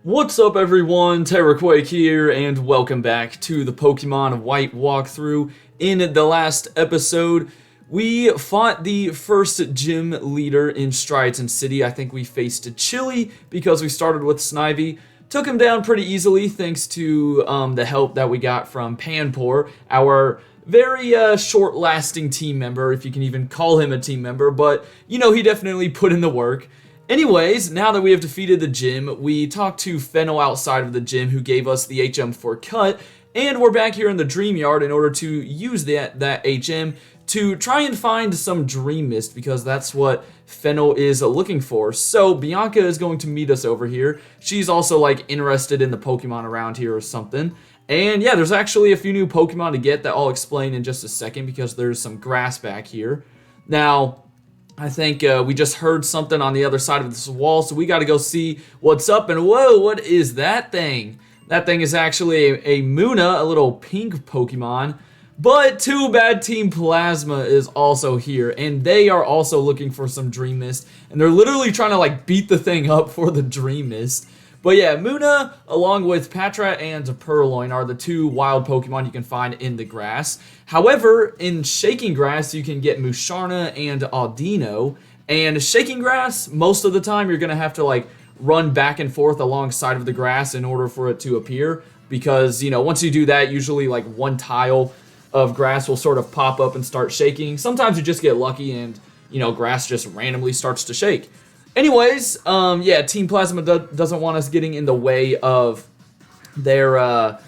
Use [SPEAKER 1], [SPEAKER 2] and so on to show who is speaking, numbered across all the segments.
[SPEAKER 1] What's up everyone, Terraquake here, and welcome back to the Pokemon White walkthrough. In the last episode, we fought the first gym leader in Striaton City. I think we faced Chili because we started with Snivy. Took him down pretty easily thanks to the help that we got from Panpour, our very short-lasting team member, if you can even call him a team member, but you know, he definitely put in the work. Anyways, now that we have defeated the gym, we talked to Fennel outside of the gym who gave us the HM4 cut, and we're back here in the Dreamyard in order to use that HM to try and find some Dream Mist because that's what Fennel is looking for. So Bianca is going to meet us over here. She's also like interested in the Pokemon around here or something. And yeah, there's actually a few new Pokemon to get that I'll explain in just a second because there's some grass back here. Now, I think we just heard something on the other side of this wall, so we got to go see what's up. And whoa, what is that thing? That thing is actually a Munna, a little pink Pokemon. But too bad Team Plasma is also here, and they are also looking for some Dream Mist. And they're literally trying to like beat the thing up for the Dream Mist. But yeah, Munna, along with Patra and Purloin, are the two wild Pokemon you can find in the grass. However, in Shaking Grass, you can get Musharna and Audino. And Shaking Grass, most of the time, you're going to have to like run back and forth alongside of the grass in order for it to appear. Because, you know, once you do that, usually like one tile of grass will sort of pop up and start shaking. Sometimes you just get lucky and, you know, grass just randomly starts to shake. Anyways, yeah, Team Plasma doesn't want us getting in the way of their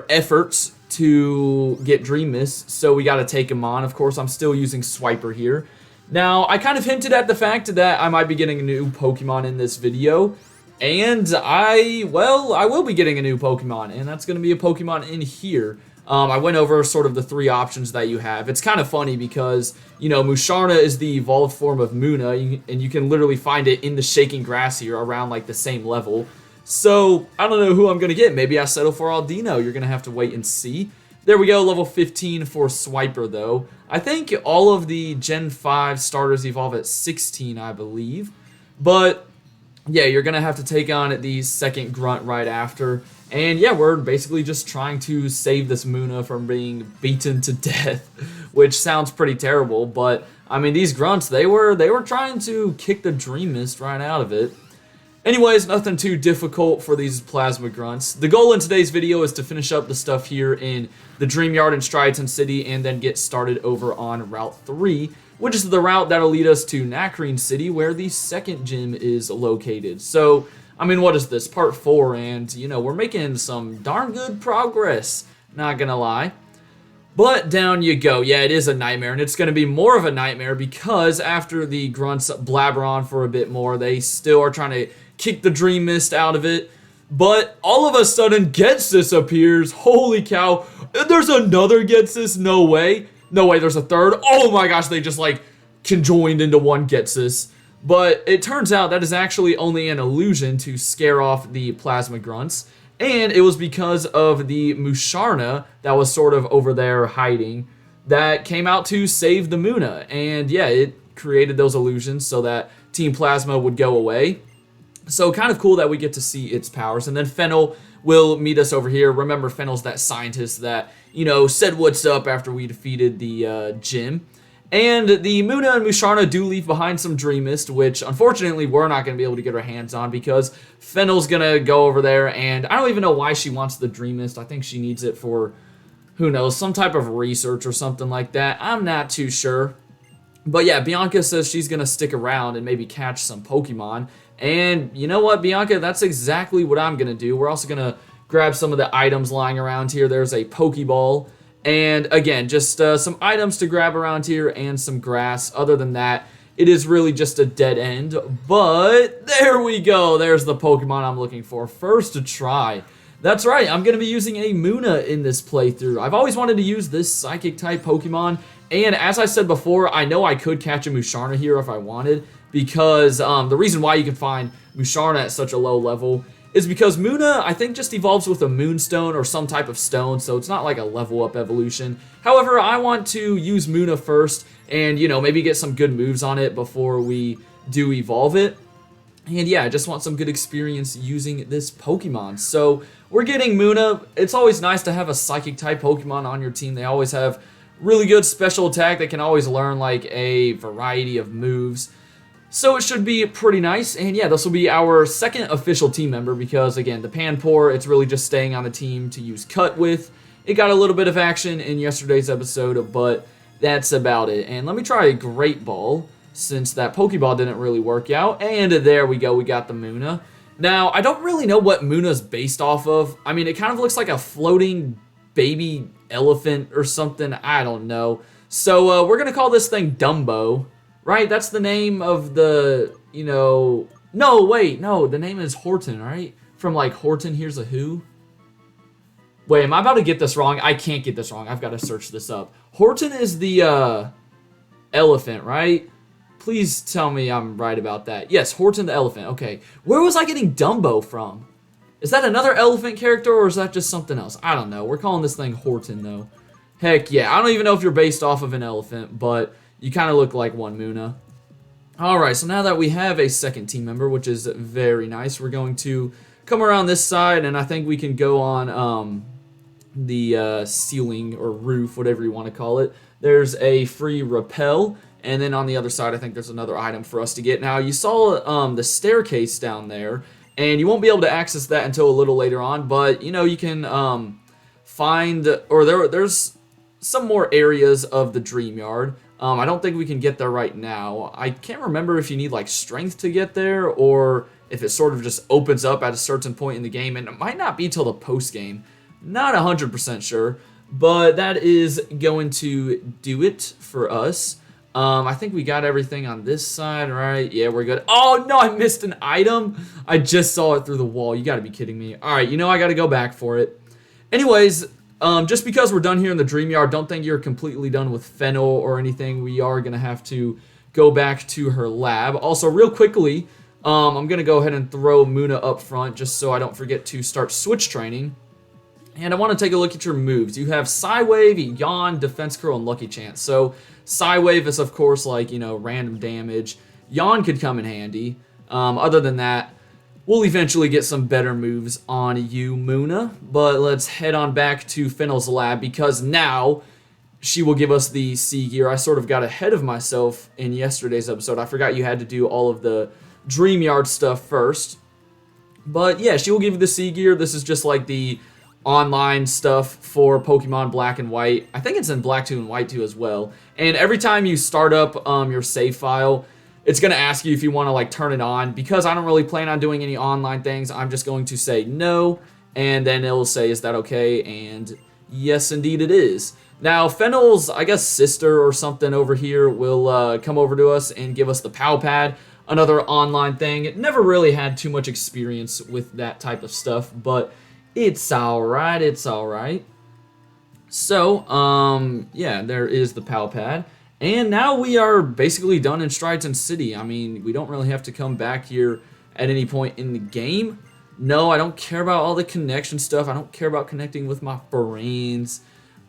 [SPEAKER 1] efforts to get Dream Mist, so we got to take them on. Of course, I'm still using Swiper here. Now, I kind of hinted at the fact that I might be getting a new Pokemon in this video, and I will be getting a new Pokemon, and that's going to be a Pokemon in here. I went over sort of the three options that you have. It's kind of funny because, you know, Musharna is the evolved form of Munna, and you can literally find it in the Shaking Grass here around, like, the same level. So, I don't know who I'm going to get. Maybe I settle for Aldino. You're going to have to wait and see. There we go, level 15 for Swiper, though. I think all of the Gen 5 starters evolve at 16, I believe. But, yeah, you're going to have to take on the second Grunt right after. And yeah, we're basically just trying to save this Munna from being beaten to death, which sounds pretty terrible, but I mean, these grunts, they were trying to kick the Dream Mist right out of it. Anyways, nothing too difficult for these plasma grunts. The goal in today's video is to finish up the stuff here in the Dreamyard in Striaton City and then get started over on Route 3, which is the route that'll lead us to Nacrene City, where the second gym is located. So, I mean, what is this? Part 4, and, you know, we're making some darn good progress, not gonna lie. But down you go. Yeah, it is a nightmare, and it's gonna be more of a nightmare because after the grunts blabber on for a bit more, they still are trying to kick the Dream Mist out of it. But all of a sudden, Getsis appears. Holy cow. There's another Getsis? No way. No way, there's a third. Oh my gosh, they just, like, conjoined into one Getsis. But it turns out that is actually only an illusion to scare off the plasma grunts, and it was because of the Musharna that was sort of over there hiding that came out to save the Munna, and yeah, it created those illusions so that Team Plasma would go away. So kind of cool that we get to see its powers, and then Fennel will meet us over here. Remember, Fennel's that scientist that, you know, said what's up after we defeated the gym. And the Munna and Musharna do leave behind some Dream Mist, which unfortunately we're not going to be able to get our hands on because Fennel's going to go over there, and I don't even know why she wants the Dream Mist. I think she needs it for, who knows, some type of research or something like that. I'm not too sure. But yeah, Bianca says she's going to stick around and maybe catch some Pokemon. And you know what, Bianca? That's exactly what I'm going to do. We're also going to grab some of the items lying around here. There's a Pokeball. And again, just some items to grab around here and some grass. Other than that, it is really just a dead end. But there we go. There's the Pokemon I'm looking for. First to try. That's right. I'm going to be using a Munna in this playthrough. I've always wanted to use this Psychic-type Pokemon. And as I said before, I know I could catch a Musharna here if I wanted. Because the reason why you can find Musharna at such a low level is because Munna, I think, just evolves with a Moonstone or some type of stone, so it's not like a level up evolution. However, I want to use Munna first and, you know, maybe get some good moves on it before we do evolve it. And yeah, I just want some good experience using this Pokemon. So we're getting Munna. It's always nice to have a Psychic type Pokemon on your team. They always have really good special attack. They can always learn like a variety of moves. So it should be pretty nice. And yeah, this will be our second official team member because again, the Panpour, it's really just staying on the team to use Cut with. It got a little bit of action in yesterday's episode, but that's about it. And let me try a Great Ball, since that Pokeball didn't really work out. And there we go, we got the Munna. Now, I don't really know what Munna's based off of. I mean, it kind of looks like a floating baby elephant or something. I don't know. So, we're going to call this thing Dumbo, right? That's the name of the, No, wait, no, the name is Horton, right? From, like, Horton Hears a Who? Wait, am I about to get this wrong? I can't get this wrong. I've got to search this up. Horton is the, elephant, right? Please tell me I'm right about that. Yes, Horton the elephant. Okay. Where was I getting Dumbo from? Is that another elephant character or is that just something else? I don't know. We're calling this thing Horton, though. Heck yeah. I don't even know if you're based off of an elephant, but you kind of look like one, Munna. Alright, so now that we have a second team member, which is very nice, we're going to come around this side, and I think we can go on the ceiling or roof, whatever you want to call it. There's a free rappel. And then on the other side, I think there's another item for us to get. Now, you saw the staircase down there, and you won't be able to access that until a little later on, but, you can find, or there's some more areas of the Dreamyard. I don't think we can get there right now. I can't remember if you need, like, strength to get there, or if it sort of just opens up at a certain point in the game, and it might not be till the post-game. Not 100% sure, but that is going to do it for us. I think we got everything on this side, right? Yeah, we're good. Oh, no, I missed an item. I just saw it through the wall. You gotta be kidding me. All right, I gotta go back for it. Anyways, just because we're done here in the Dreamyard, don't think you're completely done with Fennel or anything. We are gonna have to go back to her lab. Also, real quickly, I'm gonna go ahead and throw Munna up front just so I don't forget to start switch training. And I want to take a look at your moves. You have Psy-Wave, Yawn, Defense Curl, and Lucky Chance. So Psy-Wave is, of course, like, random damage. Yawn could come in handy. Other than that, we'll eventually get some better moves on you, Munna. But let's head on back to Fennel's lab because now she will give us the Sea Gear. I sort of got ahead of myself in yesterday's episode. I forgot you had to do all of the Dreamyard stuff first. But yeah, she will give you the Sea Gear. This is just like the online stuff for Pokemon Black and White. I think it's in Black 2 and White 2 as well. And every time you start up your save file, it's going to ask you if you want to like turn it on. Because I don't really plan on doing any online things, I'm just going to say no, and then it'll say, is that okay? And yes, indeed it is. Now, Fennel's, I guess, sister or something over here will come over to us and give us the POW Pad, another online thing. Never really had too much experience with that type of stuff, but it's alright, it's alright. So, yeah, there is the POW Pad. And now we are basically done in Striaton City. I mean, we don't really have to come back here at any point in the game. No, I don't care about all the connection stuff. I don't care about connecting with my friends.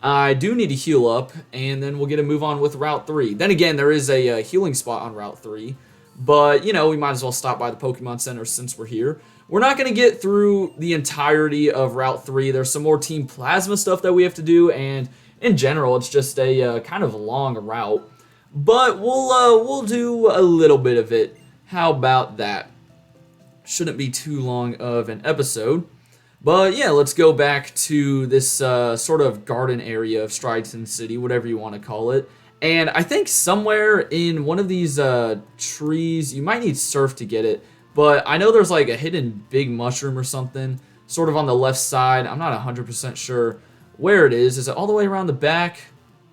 [SPEAKER 1] I do need to heal up, and then we'll get a move on with Route 3. Then again, there is a healing spot on Route 3. But, we might as well stop by the Pokemon Center since we're here. We're not going to get through the entirety of Route 3. There's some more Team Plasma stuff that we have to do, and in general, it's just a kind of long route. But we'll do a little bit of it. How about that? Shouldn't be too long of an episode. But yeah, let's go back to this sort of garden area of Striaton City, whatever you want to call it. And I think somewhere in one of these trees, you might need Surf to get it. But I know there's like a hidden big mushroom or something, sort of on the left side. I'm not 100% sure where it is. Is it all the way around the back?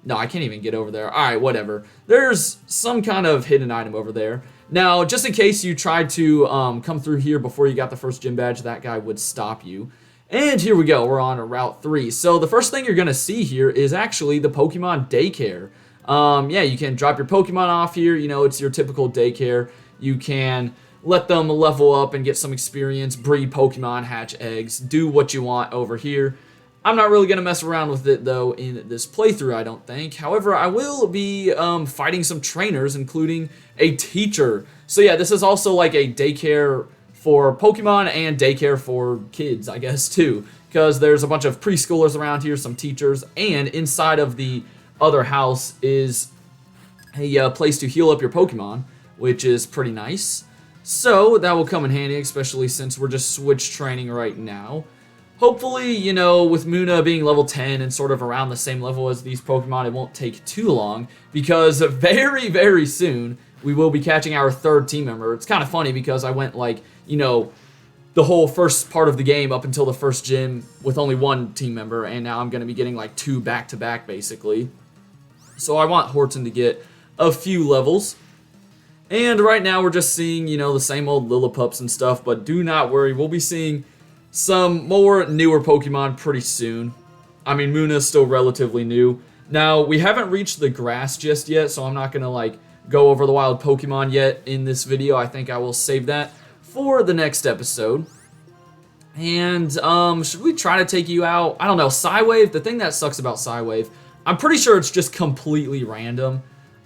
[SPEAKER 1] No, I can't even get over there. All right, whatever. There's some kind of hidden item over there. Now, just in case you tried to come through here before you got the first gym badge, that guy would stop you. And here we go. We're on Route 3. So the first thing you're going to see here is actually the Pokemon daycare. Yeah, you can drop your Pokemon off here. It's your typical daycare. You can let them level up and get some experience, breed Pokemon, hatch eggs, do what you want over here. I'm not really going to mess around with it, though, in this playthrough, I don't think. However, I will be fighting some trainers, including a teacher. So yeah, this is also like a daycare for Pokemon and daycare for kids, I guess, too. Because there's a bunch of preschoolers around here, some teachers, and inside of the other house is a place to heal up your Pokemon, which is pretty nice. So that will come in handy, especially since we're just switch training right now. Hopefully, you know, with Muna being level 10 and sort of around the same level as these Pokemon, it won't take too long, because very, very soon, we will be catching our third team member. It's kind of funny because I went, like, you know, the whole first part of the game up until the first gym with only one team member, and now I'm going to be getting, like, 2 back-to-back, basically. So I want Horton to get a few levels. And right now, we're just seeing, you know, the same old Lillipups and stuff, but do not worry, we'll be seeing some more newer Pokemon pretty soon. I mean, Muna's still relatively new. Now, we haven't reached the grass just yet, so I'm not going to, like, go over the wild Pokemon yet in this video. I think I will save that for the next episode. And, should we try to take you out? I don't know, Psywave, the thing that sucks about Psywave, I'm pretty sure it's just completely random.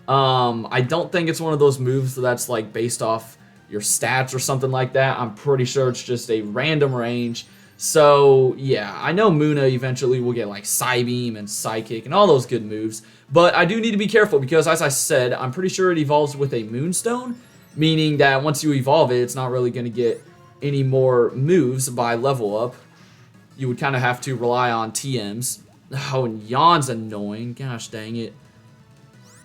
[SPEAKER 1] I don't think it's one of those moves that's, like, based off your stats or something like that. I'm pretty sure it's just a random range. So, yeah, I know Muna eventually will get, like, Psybeam and Psychick and all those good moves. But I do need to be careful because, as I said, I'm pretty sure it evolves with a Moonstone, meaning that once you evolve it, it's not really going to get any more moves by level up. You would kind of have to rely on TMs. Oh, and Yawn's annoying. Gosh dang it.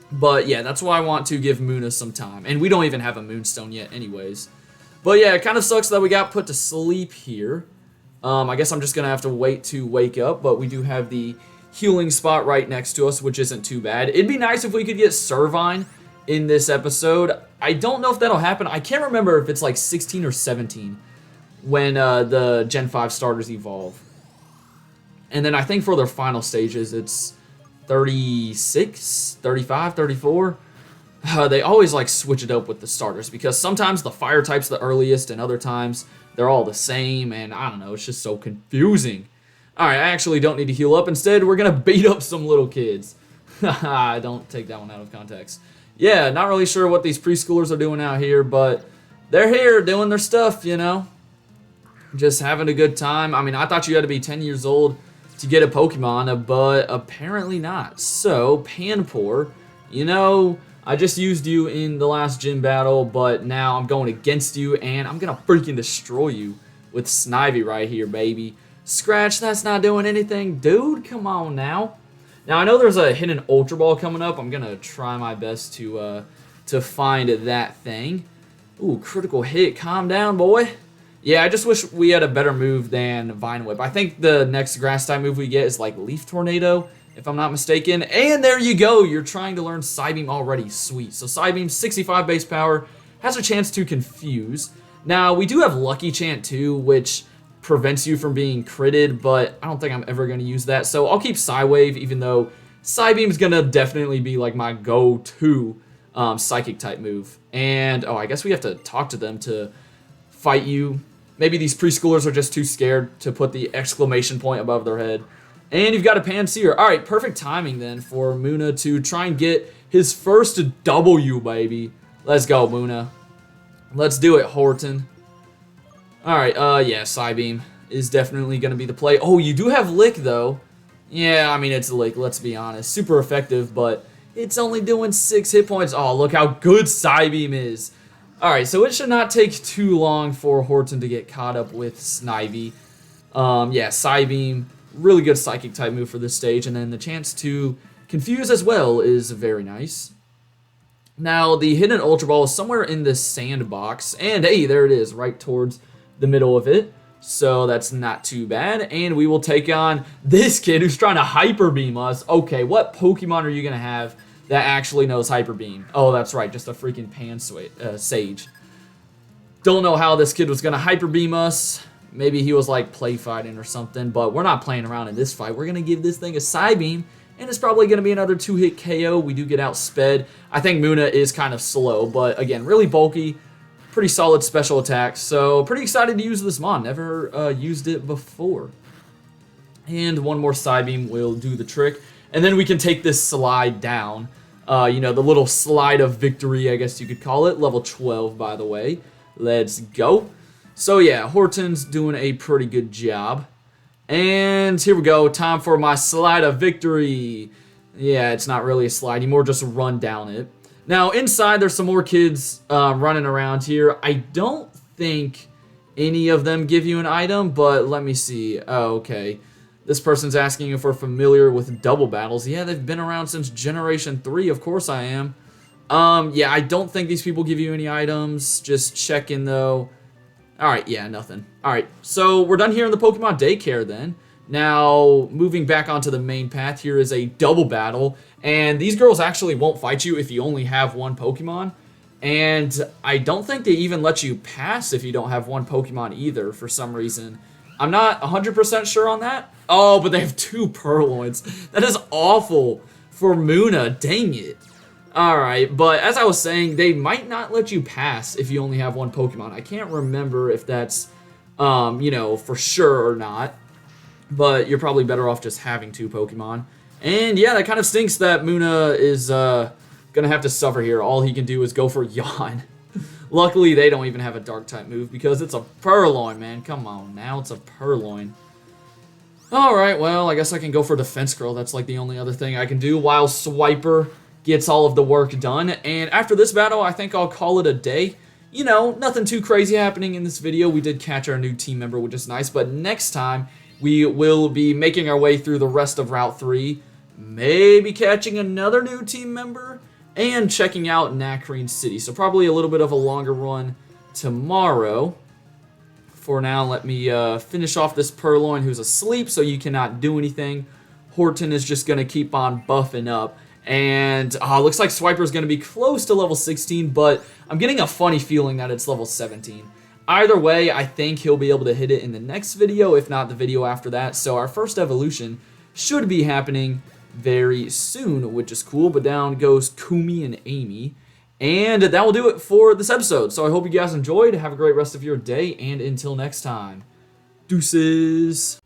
[SPEAKER 1] But yeah, that's why I want to give Muna some time. And we don't even have a Moonstone yet anyways. But yeah, it kind of sucks that we got put to sleep here. I guess I'm just going to have to wait to wake up. But we do have the healing spot right next to us, which isn't too bad. It'd be nice if we could get Servine in this episode. I don't know if that'll happen. I can't remember if it's like 16 or 17 when the Gen 5 starters evolve. And then I think for their final stages, it's 36, 35, 34. They always like switch it up with the starters because sometimes the fire type's the earliest and other times they're all the same, and I don't know, it's just so confusing. Alright, I actually don't need to heal up. Instead, we're gonna beat up some little kids. Haha, don't take that one out of context. Yeah, not really sure what these preschoolers are doing out here, but they're here doing their stuff, you know? Just having a good time. I mean, I thought you had to be 10 years old to get a Pokemon, but apparently not. So, Panpour, you know, I just used you in the last gym battle, but now I'm going against you, and I'm gonna freaking destroy you with Snivy right here, baby. Scratch, that's not doing anything. Dude, come on now. Now, I know there's a hidden Ultra Ball coming up. I'm gonna try my best to find that thing. Ooh, critical hit. Calm down, boy. Yeah, I just wish we had a better move than Vine Whip. I think the next grass type move we get is like Leaf Tornado, if I'm not mistaken. And there you go. You're trying to learn Psybeam already. Sweet. So Psybeam, 65 base power, has a chance to confuse. Now, we do have Lucky Chant too, which prevents you from being critted, but I don't think I'm ever going to use that. So I'll keep Psywave, even though Psybeam's going to definitely be like my go-to Psychic type move. And, oh, I guess we have to talk to them to fight you. Maybe these preschoolers are just too scared to put the exclamation point above their head. And you've got a Panseer. All right, perfect timing then for Muna to try and get his first W, baby. Let's go, Muna. Let's do it, Horton. All right, yeah, Psybeam is definitely going to be the play. Oh, you do have Lick, though. Yeah, I mean, it's Lick, let's be honest. Super effective, but it's only doing 6 hit points. Oh, look how good Psybeam is. Alright, so it should not take too long for Horton to get caught up with Snivy. Yeah, Psybeam, really good Psychic type move for this stage, and then the chance to confuse as well is very nice. Now, the hidden Ultra Ball is somewhere in this sandbox, and hey, there it is, right towards the middle of it. So that's not too bad, and we will take on this kid who's trying to Hyper Beam us. Okay, what Pokemon are you going to have that actually knows Hyper Beam? Oh, that's right, just a freaking Sage. Don't know how this kid was going to Hyper Beam us. Maybe he was like play fighting or something, but we're not playing around in this fight. We're going to give this thing a Psybeam, and it's probably going to be another 2-hit KO. We do get outsped. I think Muna is kind of slow, but again, really bulky, pretty solid special attack. So pretty excited to use this Mon. Never used it before. And one more Psybeam will do the trick. And then we can take this slide down. You know, the little slide of victory, I guess you could call it. Level 12, by the way. Let's go. So yeah, Horton's doing a pretty good job. And here we go. Time for my slide of victory. Yeah, it's not really a slide. You more just run down it. Now, inside, there's some more kids running around here. I don't think any of them give you an item, but let me see. Oh, okay. This person's asking if we're familiar with double battles. Yeah, they've been around since Generation 3. Of course I am. Yeah, I don't think these people give you any items. Just checking, though. Alright, yeah, nothing. Alright, so we're done here in the Pokemon Daycare, then. Now, moving back onto the main path, here is a double battle. And these girls actually won't fight you if you only have one Pokemon. And I don't think they even let you pass if you don't have one Pokemon either, for some reason. I'm not 100% sure on that. Oh, but they have 2 Purloins. That is awful for Muna. Dang it. Alright, but as I was saying, they might not let you pass if you only have one Pokemon. I can't remember if that's, you know, for sure or not. But you're probably better off just having 2 Pokemon. And yeah, that kind of stinks that Muna is gonna have to suffer here. All he can do is go for Yawn. Luckily, they don't even have a Dark-type move because it's a Purloin, man. Come on, now it's a Purloin. Alright, well, I guess I can go for Defense Curl. That's like the only other thing I can do while Swiper gets all of the work done. And after this battle, I think I'll call it a day. You know, nothing too crazy happening in this video. We did catch our new team member, which is nice. But next time, we will be making our way through the rest of Route 3. Maybe catching another new team member. And checking out Nacrene City. So probably a little bit of a longer run tomorrow. For now, let me finish off this Purloin who's asleep, so you cannot do anything. Horton is just going to keep on buffing up. And looks like Swiper's going to be close to level 16, but I'm getting a funny feeling that it's level 17. Either way, I think he'll be able to hit it in the next video, if not the video after that. So our first evolution should be happening very soon, which is cool. But down goes Kumi and Amy. And that will do it for this episode. So I hope you guys enjoyed. Have a great rest of your day. And until next time, deuces.